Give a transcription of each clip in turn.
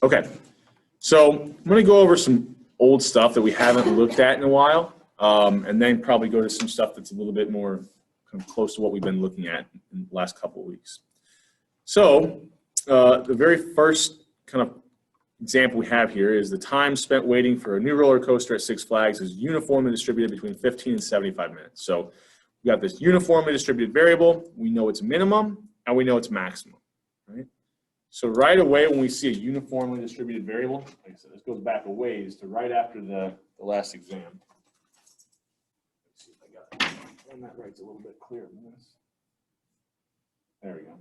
Okay, so I'm going to go over some old stuff that we haven't looked at in a while, and then probably go to some stuff that's a little bit more kind of close to what we've been looking at in the last couple of weeks. So the very first kind of example we have here is the time spent waiting for a new roller coaster at Six Flags is uniformly distributed between 15 and 75 minutes. So we got this uniformly distributed variable. We know its minimum and we know its maximum, right? So right away when we see a uniformly distributed variable, like I said, this goes back a ways to right after the last exam. Let's see if I got it. And that writes a little bit clearer than this. There we go.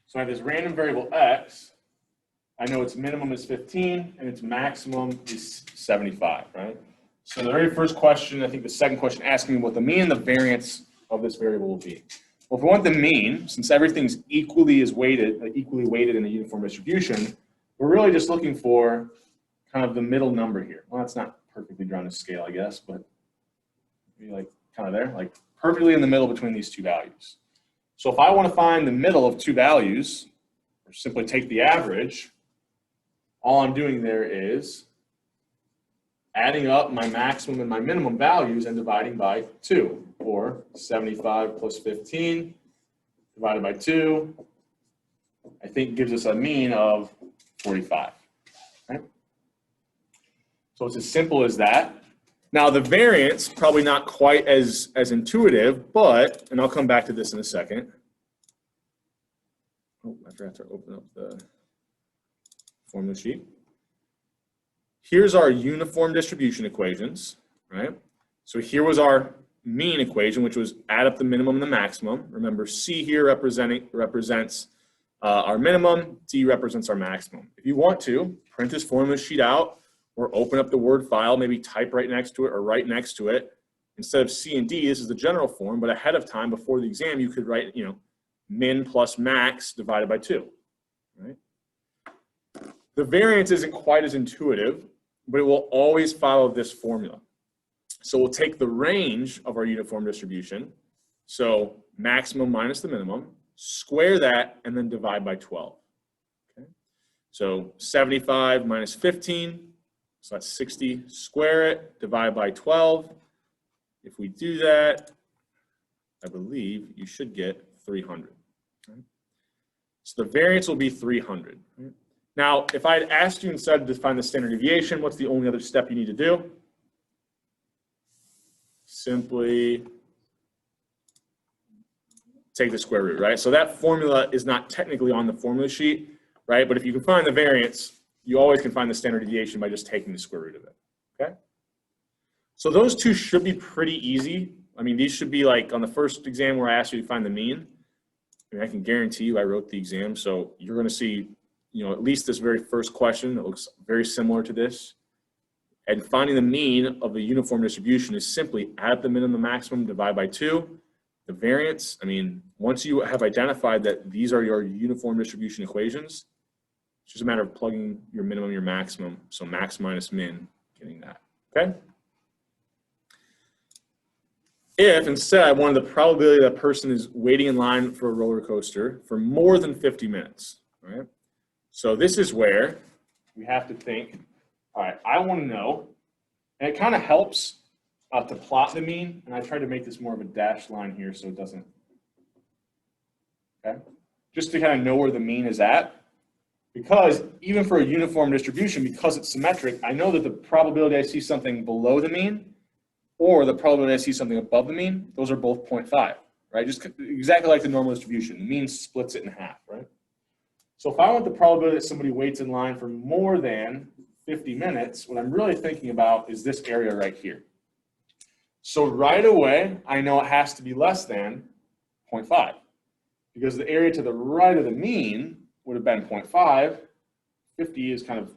So I have this random variable x. I know its minimum is 15 and its maximum is 75, right? So the very first question, I think the second question, asking me what the mean and the variance of this variable will be. Well, if we want the mean, since everything's equally weighted in a uniform distribution, we're really just looking for kind of the middle number here. Well, that's not perfectly drawn to scale, I guess, but maybe like kind of there, like perfectly in the middle between these two values. So if I want to find the middle of two values, or simply take the average, all I'm doing there is adding up my maximum and my minimum values and dividing by 2, or 75 plus 15 divided by 2, I think gives us a mean of 45. Right? So it's as simple as that. Now the variance, probably not quite as intuitive, but, and I'll come back to this in a second. Oh, I forgot to open up the formula sheet. Here's our uniform distribution equations, right? So here was our mean equation, which was add up the minimum and the maximum. Remember, C here represents our minimum, D represents our maximum. If you want to, print this formula sheet out or open up the Word file, maybe type right next to it or right next to it. Instead of C and D, this is the general form, but ahead of time, before the exam, you could write, min plus max divided by 2, right? The variance isn't quite as intuitive, but it will always follow this formula. So we'll take the range of our uniform distribution, so maximum minus the minimum, square that, and then divide by 12. Okay? So 75 minus 15, so that's 60, square it, divide by 12. If we do that, I believe you should get 300. Right? So the variance will be 300. Right? Now, if I had asked you instead to find the standard deviation, what's the only other step you need to do? Simply take the square root, right? So that formula is not technically on the formula sheet, right? But if you can find the variance, you always can find the standard deviation by just taking the square root of it, okay? So those two should be pretty easy. I mean, these should be like on the first exam where I asked you to find the mean. I mean, I can guarantee you I wrote the exam, so you're going to see, at least this very first question that looks very similar to this. And finding the mean of a uniform distribution is simply add up the minimum and maximum, divide by 2. The variance, I mean, once you have identified that these are your uniform distribution equations, it's just a matter of plugging your minimum, your maximum. So max minus min, getting that, okay? If instead I wanted the probability that person is waiting in line for a roller coaster for more than 50 minutes, right? So this is where we have to think, all right, I want to know, and it kind of helps to plot the mean, and I tried to make this more of a dashed line here so it doesn't, okay? Just to kind of know where the mean is at, because even for a uniform distribution, because it's symmetric, I know that the probability I see something below the mean or the probability I see something above the mean, those are both 0.5, right? Just exactly like the normal distribution. The mean splits it in half, right? So if I want the probability that somebody waits in line for more than 50 minutes, what I'm really thinking about is this area right here. So right away, I know it has to be less than 0.5 because the area to the right of the mean would have been 0.5. 50 is kind of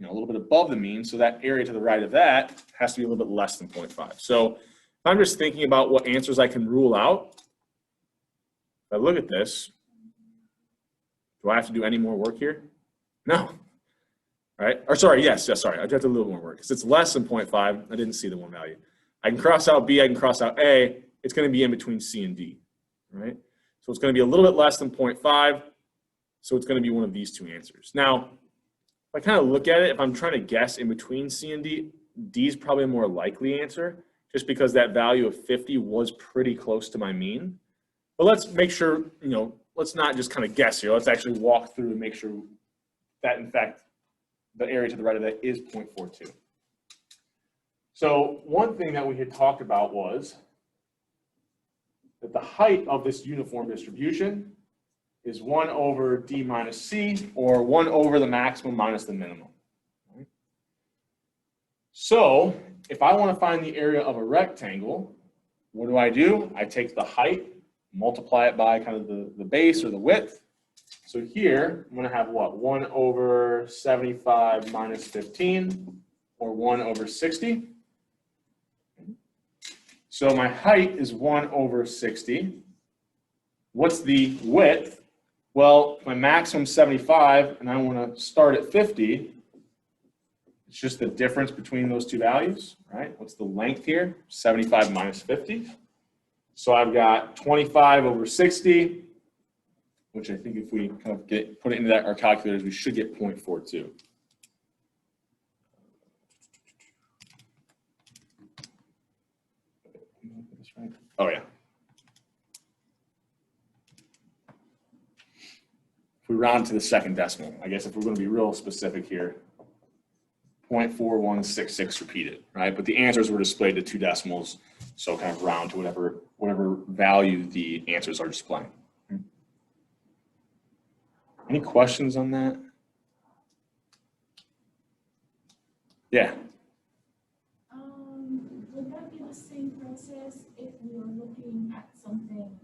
a little bit above the mean, so that area to the right of that has to be a little bit less than 0.5. So if I'm just thinking about what answers I can rule out, if I look at this, do I have to do any more work here? No. Right? Or sorry, yes, sorry. I have to do a little more work. Because it's less than 0.5, I didn't see the one value. I can cross out B, I can cross out A. It's going to be in between C and D. Right? So it's going to be a little bit less than 0.5. So it's going to be one of these two answers. Now, I kind of look at it, if I'm trying to guess in between C and D, D is probably a more likely answer, just because that value of 50 was pretty close to my mean. But let's make sure, let's not just kind of guess here. Let's actually walk through and make sure that, in fact, the area to the right of that is 0.42. So one thing that we had talked about was that the height of this uniform distribution is 1 over D minus C, or 1 over the maximum minus the minimum. Right? So if I want to find the area of a rectangle, what do? I take the height, multiply it by kind of the base or the width. So here, I'm going to have what? 1 over 75 minus 15, or 1 over 60. So my height is 1 over 60. What's the width? Well, my maximum 75, and I want to start at 50. It's just the difference between those two values, right? What's the length here? 75 minus 50. So I've got 25 over 60, which I think if we kind of put it into our calculators, we should get 0.42. Oh, yeah. If we round to the second decimal, I guess if we're going to be real specific here, 0.4166 repeated, right? But the answers were displayed to 2 decimals, so kind of round to whatever value the answers are displaying. Any questions on that? Yeah. Would that be the same process if we were looking at something on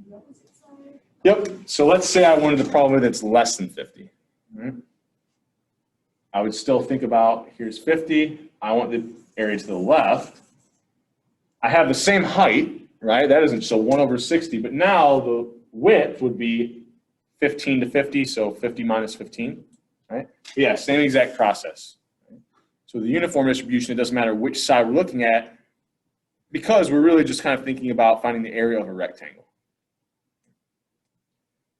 the opposite side? Yep. So let's say I wanted a probability that's less than 50. Right? I would still think about, here's 50. I want the area to the left. I have the same height, right? That isn't, so 1 over 60. But now the width would be 15 to 50, so 50 minus 15, right? But yeah, same exact process. Right? So the uniform distribution, it doesn't matter which side we're looking at, because we're really just kind of thinking about finding the area of a rectangle.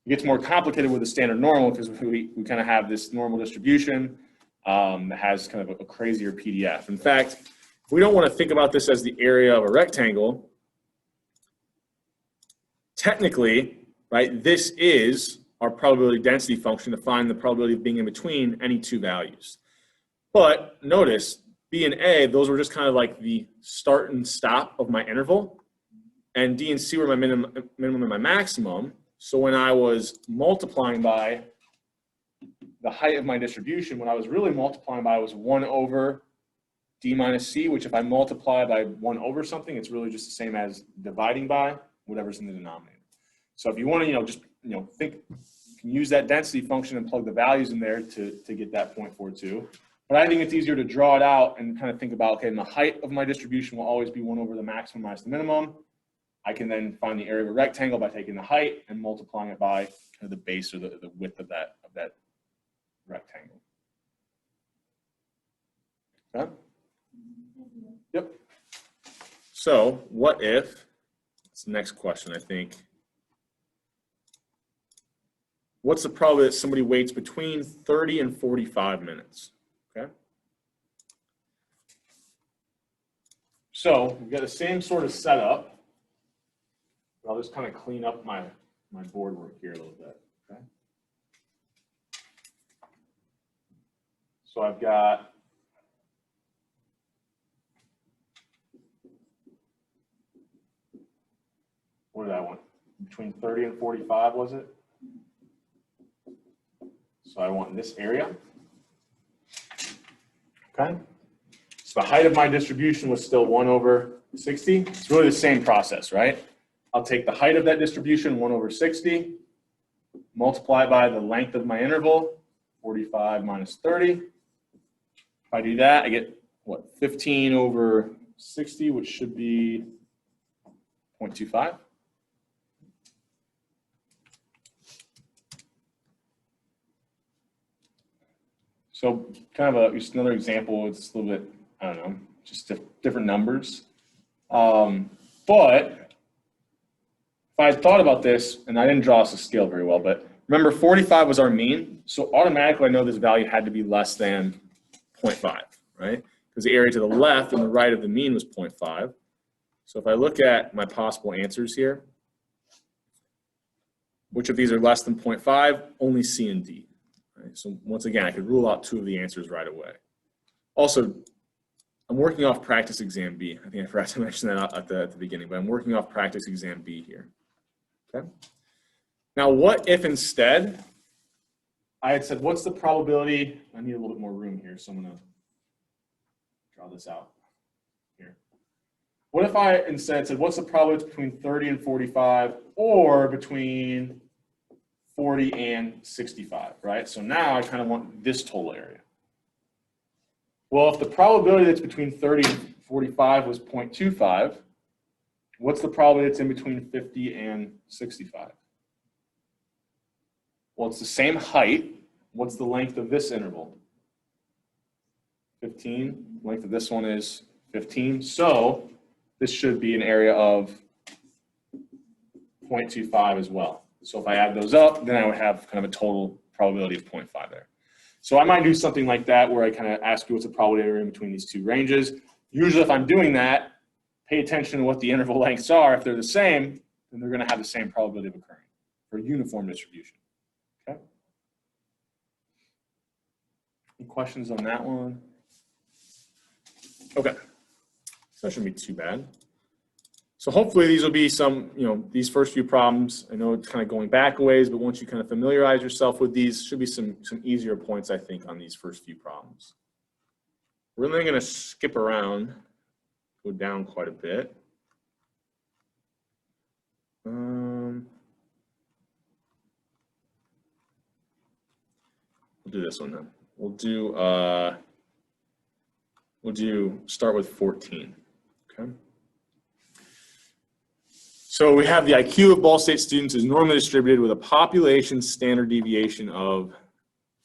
It gets more complicated with the standard normal because we kind of have this normal distribution that has kind of a crazier PDF. In fact, if we don't want to think about this as the area of a rectangle, technically, right, this is our probability density function to find the probability of being in between any two values. But notice, B and A, those were just kind of like the start and stop of my interval, and D and C were my minimum and my maximum. So when I was multiplying by the height of my distribution, what I was really multiplying by was 1 over D minus C, which if I multiply by 1 over something, it's really just the same as dividing by whatever's in the denominator. So if you want to, just think, you can use that density function and plug the values in there to get that 0.42. But I think it's easier to draw it out and kind of think about, okay, the height of my distribution will always be 1 over the maximum minus the minimum. I can then find the area of a rectangle by taking the height and multiplying it by kind of the base or the width of that rectangle. Okay? Yep. So what if, that's the next question, I think. What's the probability that somebody waits between 30 and 45 minutes? Okay. So we've got the same sort of setup. I'll just kind of clean up my board work here a little bit. Okay. So I've got what did I want? Between 30 and 45, was it? So I want this area. Okay. So the height of my distribution was still 1 over 60. It's really the same process, right? I'll take the height of that distribution, 1 over 60, multiply by the length of my interval, 45 minus 30. If I do that, I get, what, 15 over 60, which should be 0.25. So kind of just another example, it's a little bit, I don't know, just different numbers. But if I thought about this, and I didn't draw us a scale very well, but Remember, 45 was our mean, so automatically I know this value had to be less than 0.5, right? Because the area to the left and the right of the mean was 0.5. So if I look at my possible answers here, which of these are less than 0.5? Only C and D. Right? So once again, I could rule out 2 of the answers right away. Also, I'm working off practice exam B. I think I forgot to mention that at the beginning, but I'm working off practice exam B here. Okay. Now, what if instead I had said, what's the probability? I need a little bit more room here, so I'm going to draw this out here. What if I instead said, what's the probability between 30 and 45 or between 40 and 65, right? So now I kind of want this total area. Well, if the probability that's between 30 and 45 was 0.25, what's the probability that's in between 50 and 65? Well, it's the same height. What's the length of this interval? 15. Length of this one is 15. So this should be an area of 0.25 as well. So if I add those up, then I would have kind of a total probability of 0.5 there. So I might do something like that where I kind of ask you what's the probability in between these two ranges. Usually if I'm doing that, pay attention to what the interval lengths are. If they're the same, then they're going to have the same probability of occurring for a uniform distribution. Okay. Any questions on that one? Okay. So that shouldn't be too bad. So hopefully these will be some, these first few problems. I know it's kind of going back a ways, but once you kind of familiarize yourself with these, should be some easier points, I think, on these first few problems. We're then going to skip around, go down quite a bit. We'll do this one then. We'll start with 14. Okay. So we have the IQ of Ball State students is normally distributed with a population standard deviation of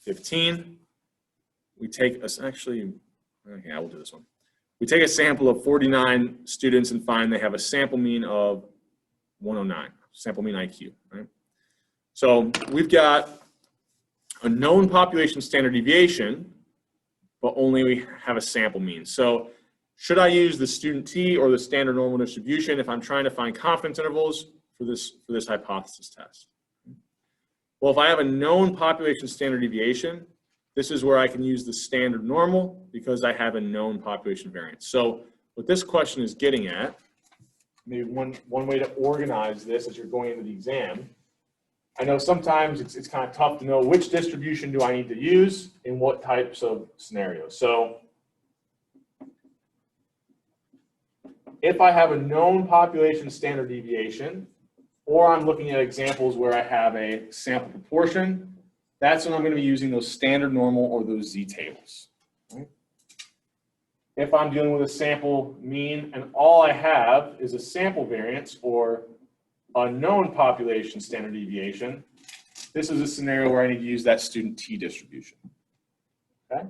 15. We take okay, I will do this one. We take a sample of 49 students and find they have a sample mean of 109, sample mean IQ, right? So we've got a known population standard deviation, but only we have a sample mean. So should I use the student t or the standard normal distribution if I'm trying to find confidence intervals for this hypothesis test? Well, if I have a known population standard deviation, this is where I can use the standard normal because I have a known population variance. So what this question is getting at, maybe one way to organize this as you're going into the exam, I know sometimes it's kind of tough to know which distribution do I need to use in what types of scenarios. So if I have a known population standard deviation, or I'm looking at examples where I have a sample proportion, that's when I'm going to be using those standard normal or those z-tables. Right? If I'm dealing with a sample mean and all I have is a sample variance or a known population standard deviation, this is a scenario where I need to use that student t distribution. Okay?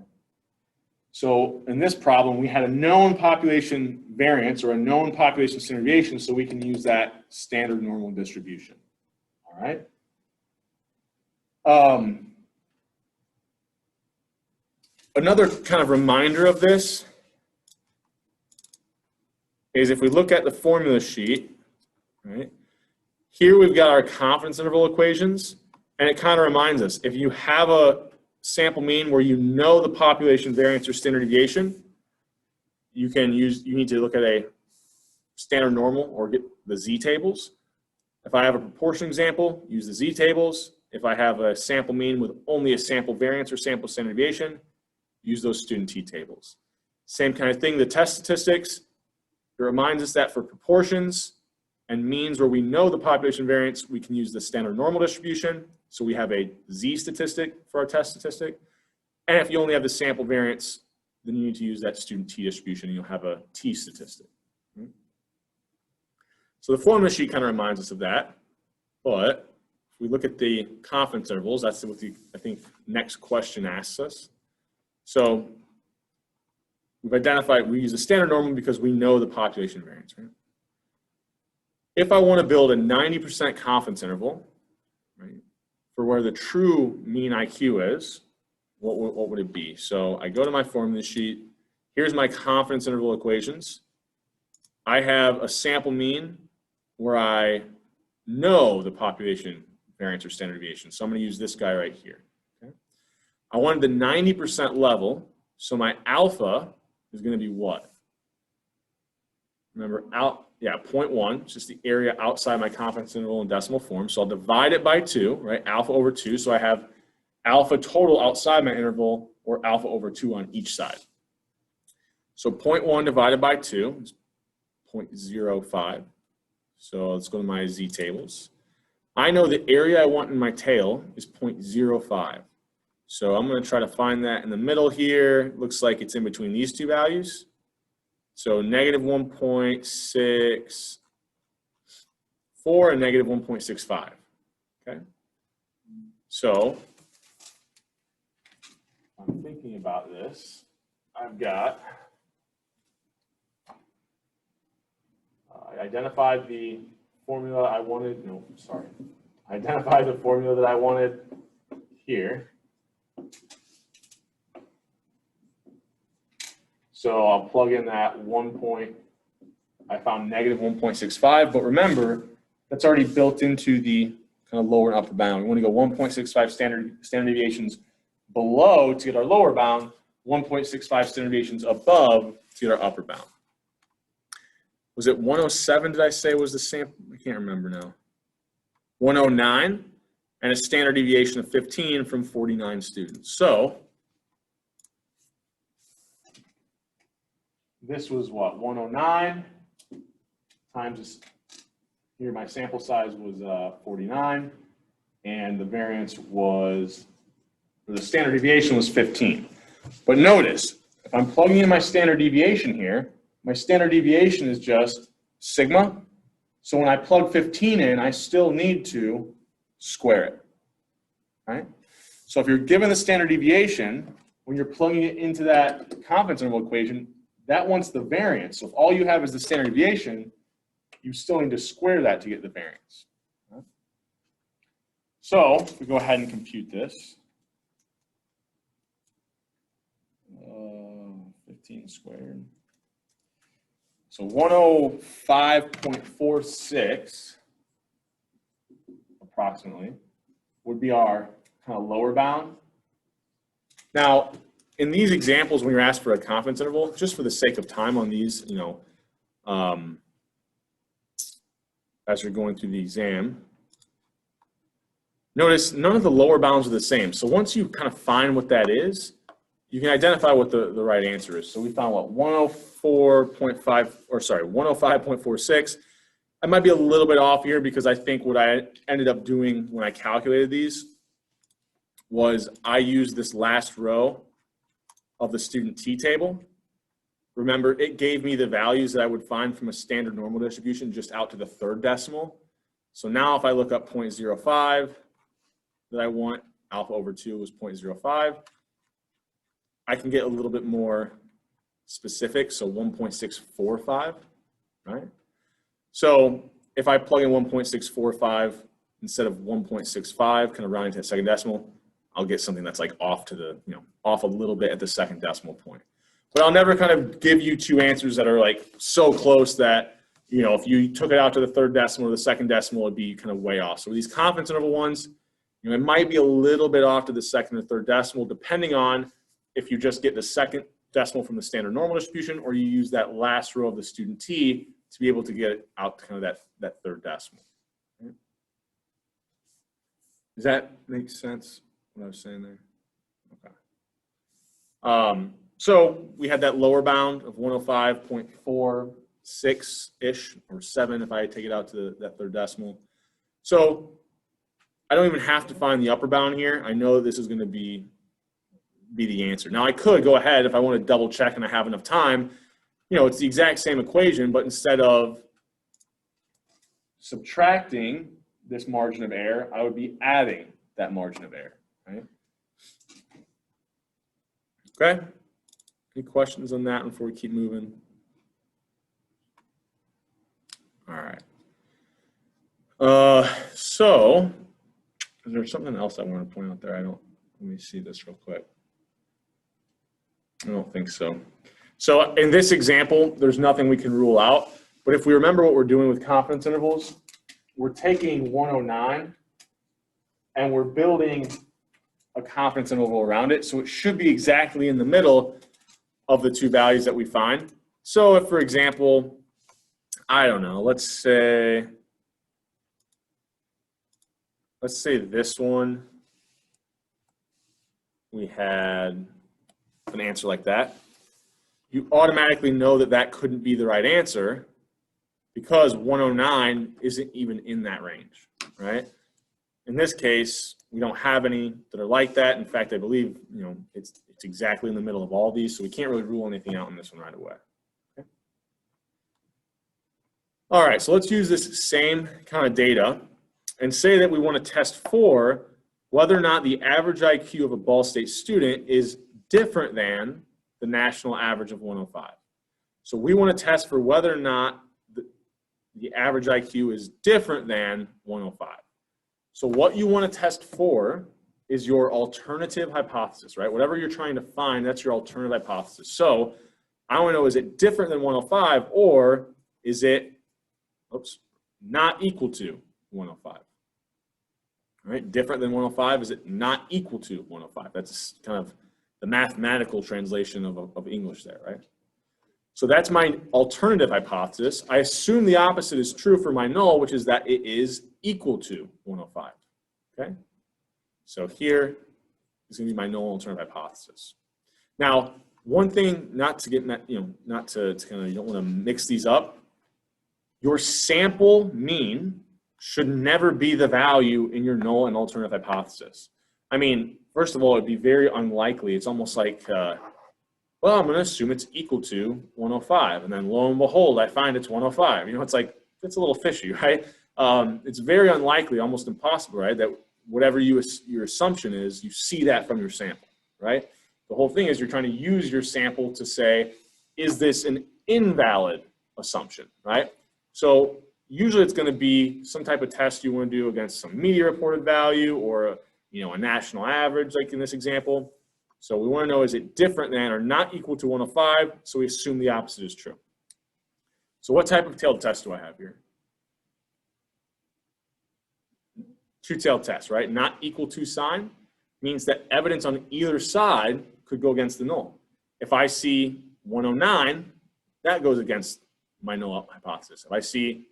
So in this problem, we had a known population variance or a known population standard deviation, so we can use that standard normal distribution. All right. Another kind of reminder of this is if we look at the formula sheet, right? Here we've got our confidence interval equations, and it kind of reminds us if you have a sample mean where you know the population variance or standard deviation, you need to look at a standard normal or get the z-tables. If I have a proportion example, use the z-tables. If I have a sample mean with only a sample variance or sample standard deviation, use those student t-tables. Same kind of thing, the test statistics, it reminds us that for proportions and means where we know the population variance, we can use the standard normal distribution. So we have a z-statistic for our test statistic. And if you only have the sample variance, then you need to use that student t distribution and you'll have a t-statistic. So the formula sheet kind of reminds us of that. But if we look at the confidence intervals, that's what the, I think, next question asks us. So we've identified, we use the standard normal because we know the population variance, right? If I want to build a 90% confidence interval, right, for where the true mean IQ is, what would it be? So I go to my formula sheet. Here's my confidence interval equations. I have a sample mean where I know the population variance or standard deviation. So I'm going to use this guy right here. Okay? I wanted the 90% level. So my alpha is going to be what? Remember, 0.1, it's just the area outside my confidence interval in decimal form. So I'll divide it by 2, right? Alpha over 2. So I have alpha total outside my interval, or alpha over 2 on each side. So 0.1 divided by 2 is 0.05. So let's go to my z tables. I know the area I want in my tail is 0.05. So I'm going to try to find that in the middle here. Looks like it's in between these two values. So negative 1.64 and negative 1.65. Okay. So I'm thinking about this. I've got I identified the formula I wanted. No, sorry. I identified the formula that I wanted here. So I'll plug in that I found negative 1.65, but remember, that's already built into the kind of lower and upper bound. We want to go 1.65 standard deviations below to get our lower bound, 1.65 standard deviations above to get our upper bound. Was it 107, did I say was the sample? I can't remember now. 109, and a standard deviation of 15 from 49 students. So this was what, 109 times, here my sample size was 49, and the variance was, or the standard deviation was 15. But notice, if I'm plugging in my standard deviation here, my standard deviation is just sigma. So when I plug 15 in, I still need to square it, right? So if you're given the standard deviation, when you're plugging it into that confidence interval equation, that wants the variance. So if all you have is the standard deviation, you still need to square that to get the variance. Right? So if we go ahead and compute this, 15 squared. So 105.46 approximately would be our kind of lower bound. Now, in these examples, when you're asked for a confidence interval, just for the sake of time on these, as you're going through the exam, notice none of the lower bounds are the same. So once you kind of find what that is, you can identify what the right answer is. So we found what, 105.46. I might be a little bit off here because I think what I ended up doing when I calculated these was I used this last row of the student t table. Remember, it gave me the values that I would find from a standard normal distribution just out to the third decimal. So now if I look up 0.05 that I want, alpha over 2 was 0.05. I can get a little bit more specific, so 1.645, right? So if I plug in 1.645 instead of 1.65, kind of rounding to the second decimal, I'll get something that's like off to the, off a little bit at the second decimal point. But I'll never kind of give you two answers that are like so close that, if you took it out to the third decimal or the second decimal, it'd be kind of way off. So these confidence interval ones, it might be a little bit off to the second or third decimal, depending on if you just get the second decimal from the standard normal distribution or you use that last row of the student t to be able to get it out to kind of that third decimal. Right? Does that make sense, what I was saying there? Okay. So we had that lower bound of 105.46-ish, or 7 if I take it out to that third decimal. So I don't even have to find the upper bound here. I know this is going to be the answer. Now I could go ahead if I want to double check and I have enough time. It's the exact same equation, but instead of subtracting this margin of error, I would be adding that margin of error, right? Okay. Any questions on that before we keep moving? All right. So Is there something else I want to point out there? Let me see this real quick. I don't think so. So in this example, there's nothing we can rule out. But if we remember what we're doing with confidence intervals, we're taking 109 and we're building a confidence interval around it. So it should be exactly in the middle of the two values that we find. So if, for example, I don't know, let's say this one, we had an answer like that. You automatically know that that couldn't be the right answer because 109 isn't even in that range, right? In this case, we don't have any that are like that. In fact, I believe, it's exactly in the middle of all these, so we can't really rule anything out in this one right away. Okay. All right, so let's use this same kind of data and say that we want to test for whether or not the average IQ of a Ball State student is different than the national average of 105. So we want to test for whether or not the average IQ is different than 105. So what you want to test for is your alternative hypothesis, right? Whatever you're trying to find, that's your alternative hypothesis. So I want to know, is it different than 105 or is it, not equal to 105? All right, different than 105, is it not equal to 105? That's kind of the mathematical translation of English there, right? So that's my alternative hypothesis. I assume the opposite is true for my null, which is that it is equal to 105, okay? So here is going to be my null alternative hypothesis. Now, one thing not to get, not to kind of, you don't want to mix these up. Your sample mean should never be the value in your null and alternative hypothesis. I mean, first of all, it'd be very unlikely. It's almost like, well, I'm going to assume it's equal to 105. And then lo and behold, I find it's 105. It's like, it's a little fishy, right? It's very unlikely, almost impossible, right? That whatever your assumption is, you see that from your sample, right? The whole thing is you're trying to use your sample to say, is this an invalid assumption, right? So usually it's going to be some type of test you want to do against some media reported value or a national average, like in this example. So we want to know, is it different than or not equal to 105? So we assume the opposite is true. So what type of tailed test do I have here? Two-tailed test, right? Not equal to sign means that evidence on either side could go against the null. If I see 109, that goes against my null hypothesis. If I see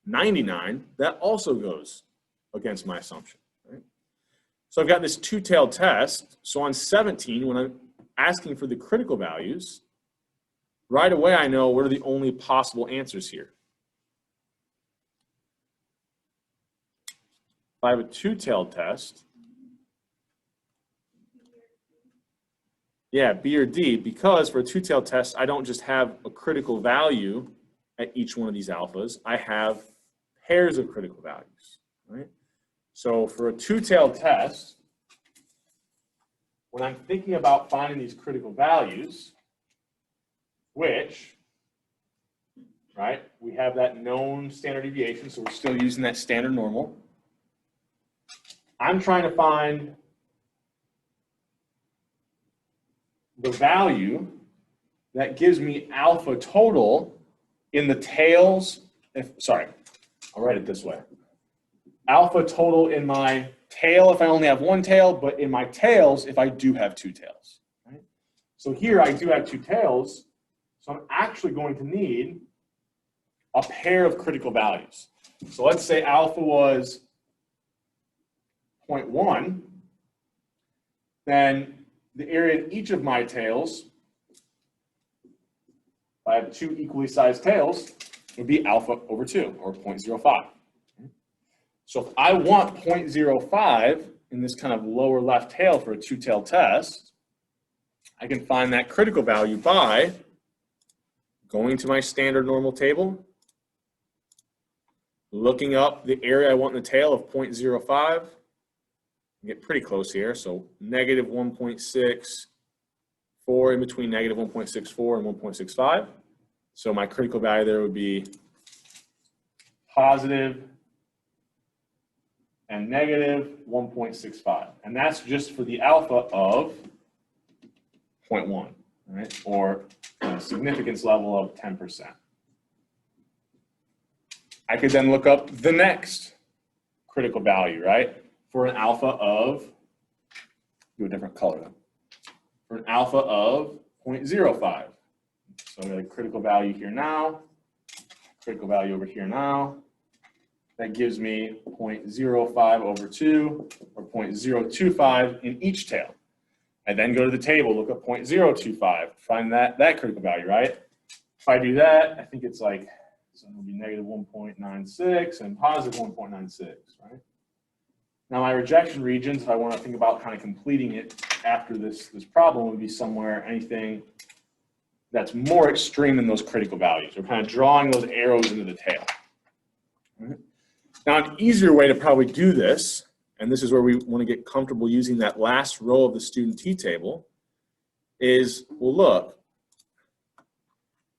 99, that also goes against my assumption, right? So I've got this two-tailed test. So on 17, when I'm asking for the critical values, right away I know what are the only possible answers here. If I have a two-tailed test, yeah, B or D, because for a two-tailed test, I don't just have a critical value at each one of these alphas. I have pairs of critical values, right? So for a two-tailed test, when I'm thinking about finding these critical values, which, right, we have that known standard deviation, so we're still using that standard normal. I'm trying to find the value that gives me alpha total in the tails, I'll write it this way. Alpha total in my tail if I only have one tail, but in my tails if I do have two tails. Right? So here I do have two tails, so I'm actually going to need a pair of critical values. So let's say alpha was 0.1, then the area in each of my tails, if I have two equally sized tails, would be alpha over 2, or 0.05. So if I want 0.05 in this kind of lower left tail for a two-tailed test, I can find that critical value by going to my standard normal table, looking up the area I want in the tail of 0.05, get pretty close here, so negative 1.64, in between negative 1.64 and 1.65. So my critical value there would be positive and negative 1.65. And that's just for the alpha of 0.1, right? Or a significance level of 10%. I could then look up the next critical value, right? For an alpha of, do a different color though. For an alpha of 0.05. So I got a critical value here now, critical value over here now. That gives me 0.05 over 2, or 0.025 in each tail. I then go to the table, look up 0.025, find that critical value, right? If I do that, I think it's like, so it'll be negative 1.96 and positive 1.96, right? Now my rejection regions, if I want to think about kind of completing it after this problem, would be somewhere, anything that's more extreme than those critical values. We're kind of drawing those arrows into the tail. Right? Now an easier way to probably do this, and this is where we want to get comfortable using that last row of the student t-table, is, well look,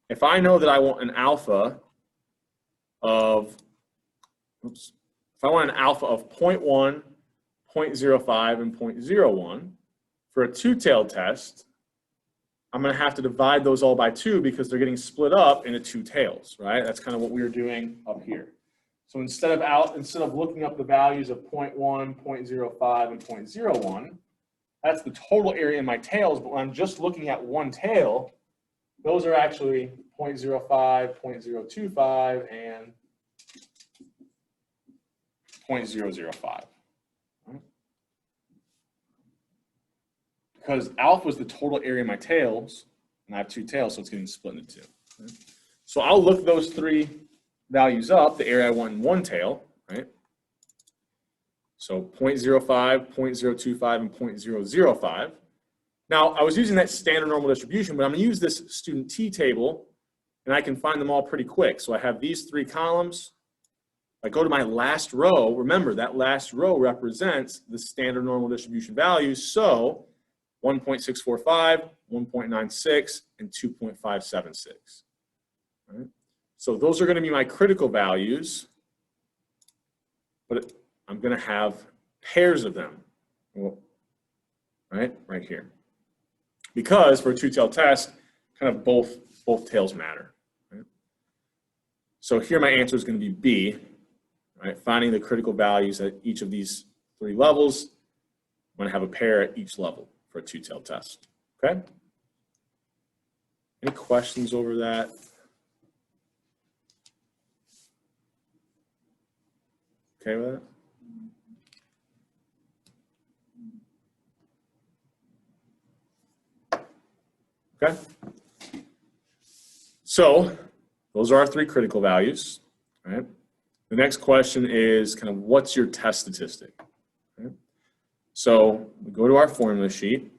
if I know that I want an alpha of, if I want an alpha of 0.1, 0.05, and 0.01 for a two-tailed test, I'm going to have to divide those all by 2 because they're getting split up into 2 tails, right? That's kind of what we were doing up here. So instead of looking up the values of 0.1, 0.05, and 0.01, that's the total area in my tails, but when I'm just looking at one tail, those are actually 0.05, 0.025, and 0.005. Because alpha is the total area of my tails, and I have 2 tails, so it's getting split into 2. Right? So I'll look those 3 values up, the area I want in one tail, right? So 0.05, 0.025, and 0.005. Now, I was using that standard normal distribution, but I'm going to use this student t-table, and I can find them all pretty quick. So I have these 3 columns. If I go to my last row, remember that last row represents the standard normal distribution values. So 1.645, 1.96, and 2.576. Right? So those are going to be my critical values, but I'm going to have pairs of them, right here. Because for a two-tailed test, kind of both tails matter. Right? So here my answer is going to be B, right? Finding the critical values at each of these 3 levels. I'm going to have a pair at each level for a two-tailed test. Okay? Any questions over that? Okay with that? Okay. So those are our 3 critical values, right? The next question is kind of what's your test statistic? Right? So we go to our formula sheet.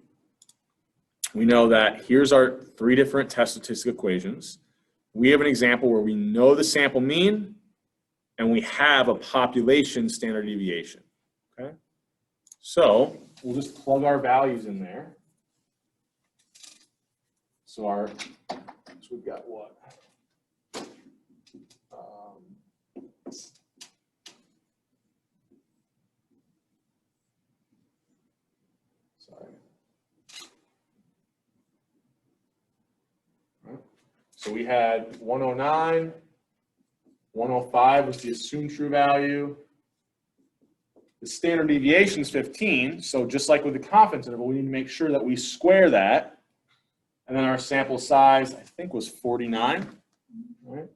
We know that here's our 3 different test statistic equations. We have an example where we know the sample mean and we have a population standard deviation, okay? So we'll just plug our values in there. So we've got what? Sorry. So we had 109, 105 was the assumed true value. The standard deviation is 15, so just like with the confidence interval, we need to make sure that we square that. And then our sample size, I think, was 49. Right?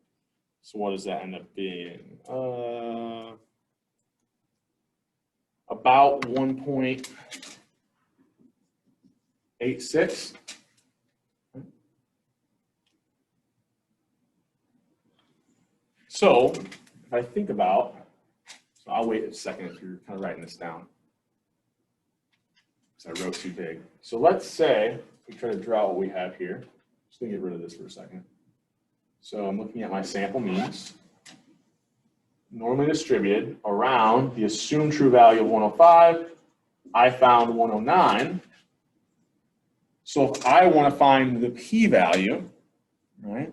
So what does that end up being? About 1.86. So if I think about, so I'll wait a second if you're kind of writing this down, because I wrote too big. So let's say we try to draw what we have here. Just gonna get rid of this for a second. So I'm looking at my sample means, normally distributed around the assumed true value of 105. I found 109. So if I want to find the p-value, right?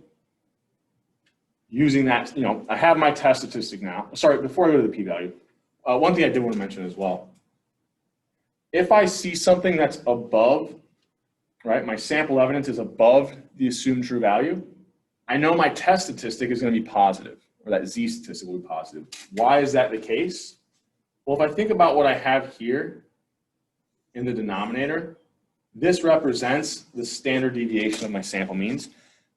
Using that, I have my test statistic now. Sorry, before I go to the p-value, one thing I did want to mention as well. If I see something that's above, right, my sample evidence is above the assumed true value, I know my test statistic is going to be positive, or that z statistic will be positive. Why is that the case? Well, if I think about what I have here in the denominator, this represents the standard deviation of my sample means.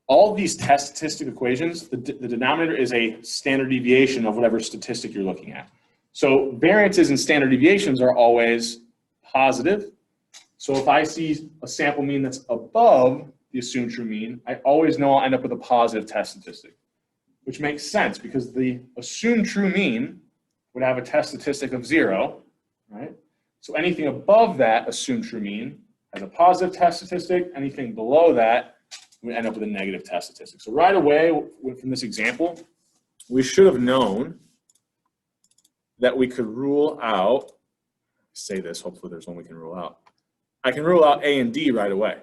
All of these test statistic equations, the denominator is a standard deviation of whatever statistic you're looking at. So variances and standard deviations are always positive. So if I see a sample mean that's above the assumed true mean, I always know I'll end up with a positive test statistic, which makes sense because the assumed true mean would have a test statistic of 0, right? So anything above that assumed true mean has a positive test statistic. Anything below that, we end up with a negative test statistic. So right away from this example, we should have known that we could rule out, say this, hopefully there's one we can rule out. I can rule out A and D right away,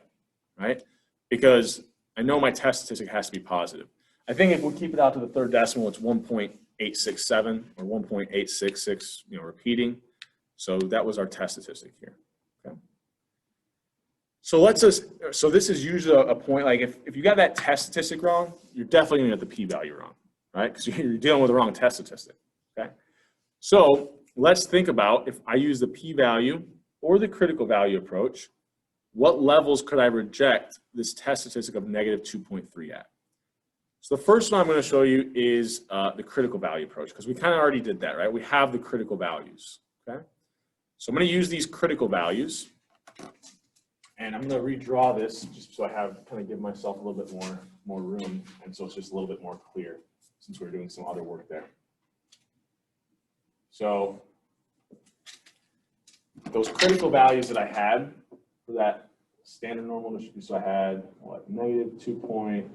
right? Because I know my test statistic has to be positive. I think if we keep it out to the third decimal, it's 1.867 or 1.866, repeating. So that was our test statistic here, okay? So so this is usually a point, like if you got that test statistic wrong, you're definitely gonna get the p-value wrong, right? Because you're dealing with the wrong test statistic, okay? So let's think about if I use the p-value or the critical value approach, what levels could I reject this test statistic of negative 2.3 at? So the first one I'm going to show you is the critical value approach, because we kind of already did that, right? We have the critical values, okay? So I'm going to use these critical values, and I'm going to redraw this just so I kind of give myself a little bit more room, and so it's just a little bit more clear since we're doing some other work there. So those critical values that I had for that standard normal distribution, so I had what, negative 2 point,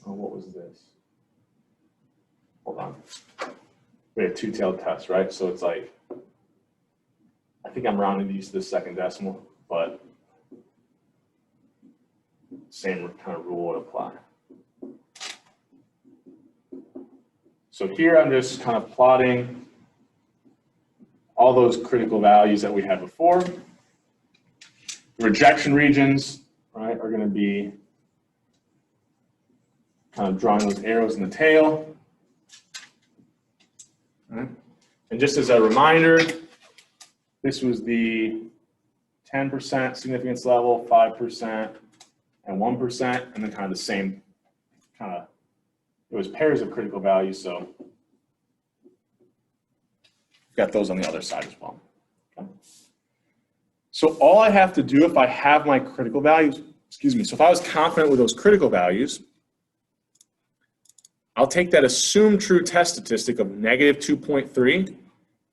what was this? Hold on. We had two-tailed tests, right? So it's like, I think I'm rounding these to the second decimal, but same kind of rule would apply. So here I'm just kind of plotting all those critical values that we had before. The rejection regions, right, are going to be kind of drawing those arrows in the tail. Right. And just as a reminder, this was the 10% significance level, 5%, and 1%, and then kind of the same it was pairs of critical values, so got those on the other side as well. Okay. So all I have to do if I have my critical values, so if I was confident with those critical values, I'll take that assumed true test statistic of negative 2.3,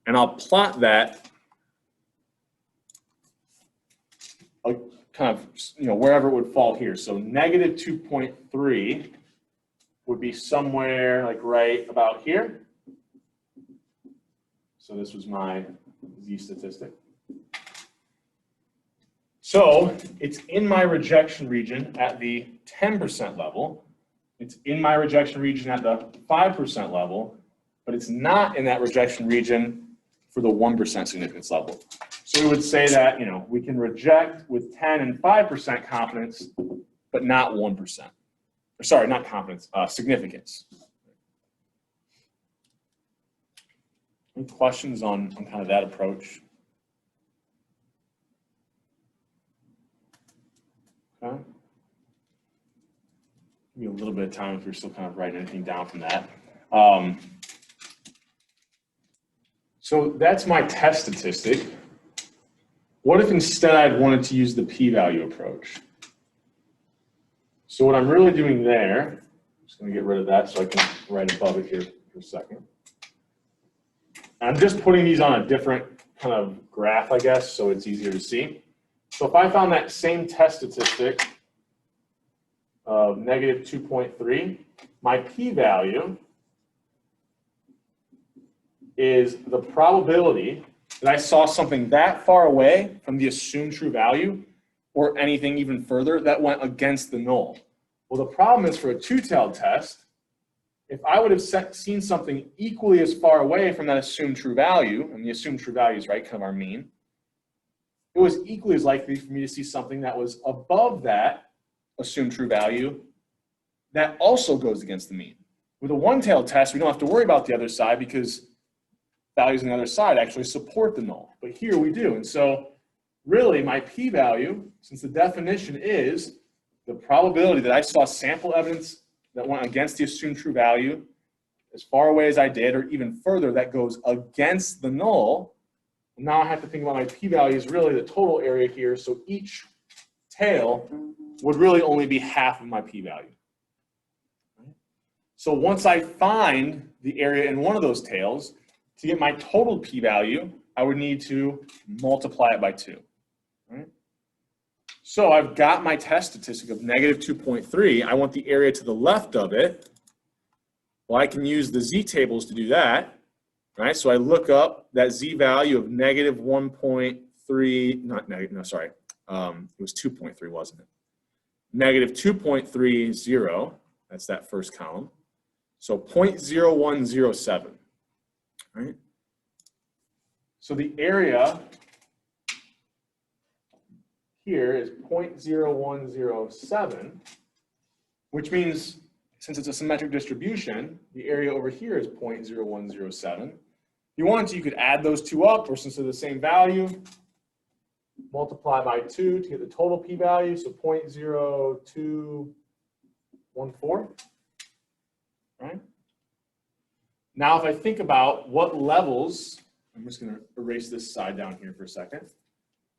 and I'll plot that kind of, wherever it would fall here. So negative 2.3 would be somewhere like right about here. So this was my z statistic. So it's in my rejection region at the 10% level. It's in my rejection region at the 5% level, but it's not in that rejection region for the 1% significance level. So we would say that, we can reject with 10 and 5% confidence, but not 1%. Or sorry, not confidence, significance. Any questions on kind of that approach? Okay. Give me a little bit of time if you're still kind of writing anything down from that. So that's my test statistic. What if instead I'd wanted to use the p-value approach? So what I'm really doing there, I'm just going to get rid of that so I can write above it here for a second. I'm just putting these on a different kind of graph, I guess, so it's easier to see. So if I found that same test statistic of negative 2.3, my p-value is the probability that I saw something that far away from the assumed true value or anything even further that went against the null. Well, the problem is for a two-tailed test, if I would have seen something equally as far away from that assumed true value, and the assumed true value is right, kind of our mean, it was equally as likely for me to see something that was above that assumed true value that also goes against the mean. With a one-tailed test, we don't have to worry about the other side because values on the other side actually support the null. But here we do. And so really my p-value, since the definition is the probability that I saw sample evidence that went against the assumed true value as far away as I did, or even further, that goes against the null, now I have to think about my p-value is really the total area here. So each tail would really only be half of my p-value. So once I find the area in one of those tails, to get my total p-value, I would need to multiply it by 2. Right? So I've got my test statistic of negative 2.3. I want the area to the left of it. Well, I can use the z-tables to do that. Right? So I look up that z-value of negative 1.3, not negative, no, sorry. It was 2.3, wasn't it? Negative 2.30, that's that first column. So 0.0107, right? So the area here is 0.0107, which means since it's a symmetric distribution, the area over here is 0.0107. If you wanted to, you could add those two up, or since they're the same value, multiply by 2 to get the total p-value, so 0.0214. Right? Now, if I think about what levels, I'm just going to erase this side down here for a second.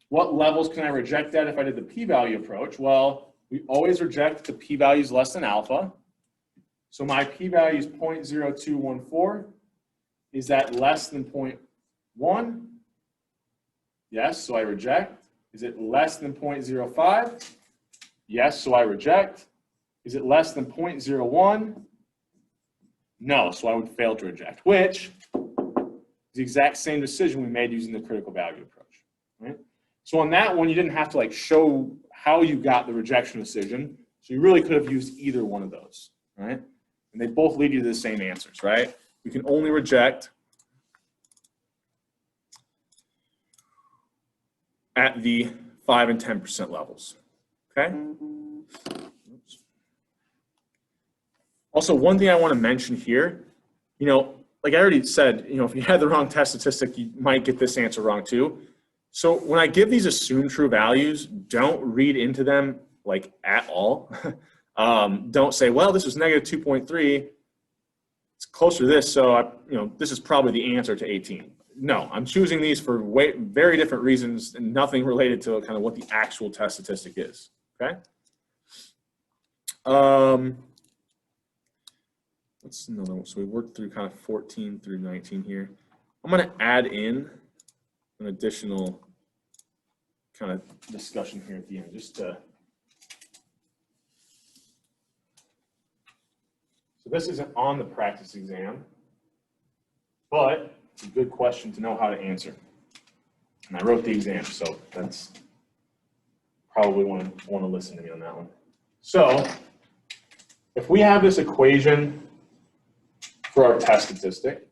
What levels can I reject at if I did the p-value approach? Well, we always reject the p-value is less than alpha. So my p-value is 0.0214. Is that less than 0.1? Yes, so I reject. Is it less than 0.05? Yes, so I reject. Is it less than 0.01? No, so I would fail to reject, which is the exact same decision we made using the critical value approach, right? So on that one, you didn't have to like show how you got the rejection decision. So you really could have used either one of those, right? And they both lead you to the same answers, right? We can only reject at the 5 and 10% levels, okay? Oops. Also, one thing I want to mention here, like I already said, if you had the wrong test statistic, you might get this answer wrong too. So when I give these assumed true values, don't read into them like at all. Don't say, well, this was negative 2.3. It's closer to this, so this is probably the answer to 18. No, I'm choosing these for very different reasons and nothing related to kind of what the actual test statistic is. Okay. What's another one? So we worked through kind of 14 through 19 here. I'm going to add in an additional kind of discussion here at the end, just to. So this isn't on the practice exam, but it's a good question to know how to answer. And I wrote the exam, so that's probably want to listen to me on that one. So if we have this equation for our test statistic,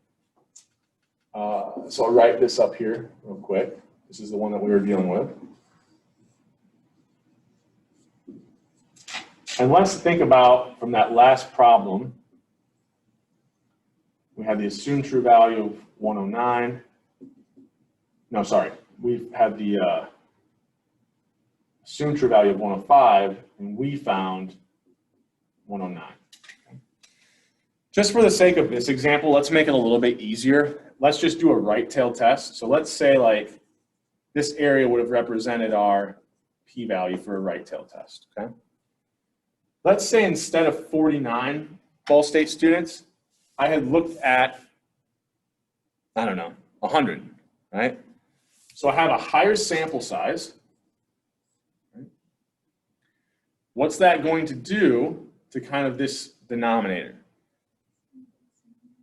so I'll write this up here real quick. This is the one that we were dealing with. And let's think about from that last problem, we had the assumed true value of 109. No, sorry. We've had the assumed true value of 105, and we found 109. Okay. Just for the sake of this example, let's make it a little bit easier. Let's just do a right-tailed test. So let's say like this area would have represented our p-value for a right-tailed test, okay? Let's say instead of 49 Ball State students, I had looked at, 100, right? So I have a higher sample size. Right? What's that going to do to kind of this denominator?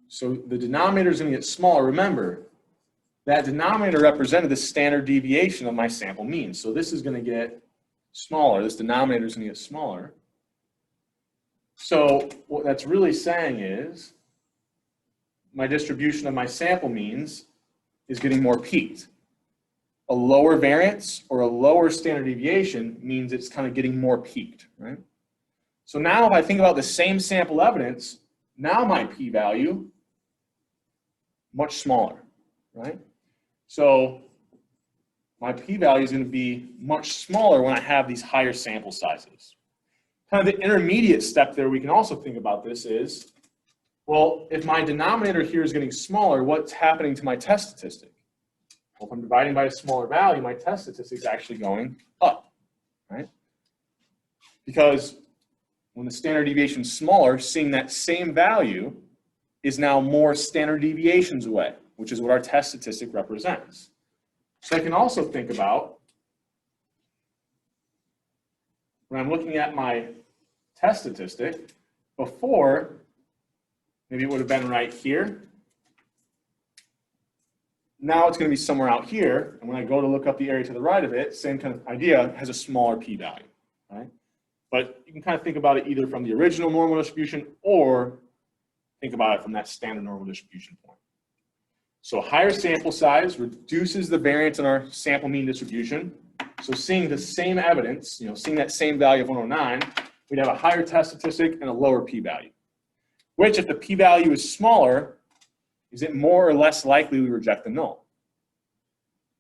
So the denominator is going to get smaller. Remember, that denominator represented the standard deviation of my sample mean. So this is going to get smaller. This denominator is going to get smaller. So what that's really saying is my distribution of my sample means is getting more peaked. A lower variance or a lower standard deviation means it's kind of getting more peaked, right? So now if I think about the same sample evidence, now my p-value, much smaller, right? So my p-value is going to be much smaller when I have these higher sample sizes. Kind of the intermediate step there we can also think about this is, well, if my denominator here is getting smaller, what's happening to my test statistic? Well, if I'm dividing by a smaller value, my test statistic is actually going up, right? Because when the standard deviation is smaller, seeing that same value is now more standard deviations away, which is what our test statistic represents. So I can also think about when I'm looking at my test statistic, before, maybe it would have been right here. Now it's going to be somewhere out here, and when I go to look up the area to the right of it, same kind of idea, has a smaller p-value, right? But you can kind of think about it either from the original normal distribution or think about it from that standard normal distribution point. So higher sample size reduces the variance in our sample mean distribution. So seeing the same evidence, seeing that same value of 109, we'd have a higher test statistic and a lower p-value. Which, if the p-value is smaller, is it more or less likely we reject the null?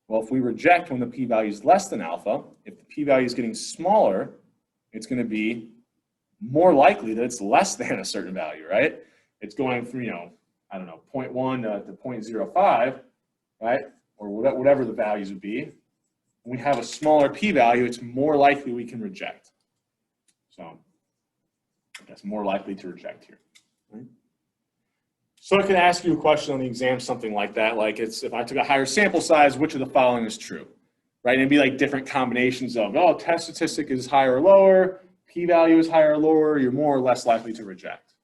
Well, if we reject when the p-value is less than alpha, if the p-value is getting smaller, it's going to be more likely that it's less than a certain value, right? It's going from, I don't know, 0.1 to 0.05, right? Or whatever the values would be. When we have a smaller p-value, it's more likely we can reject. So I guess more likely to reject here. Right? So I can ask you a question on the exam, something like that, like if I took a higher sample size, which of the following is true? Right? And it'd be like different combinations of, test statistic is higher or lower, p-value is higher or lower, you're more or less likely to reject.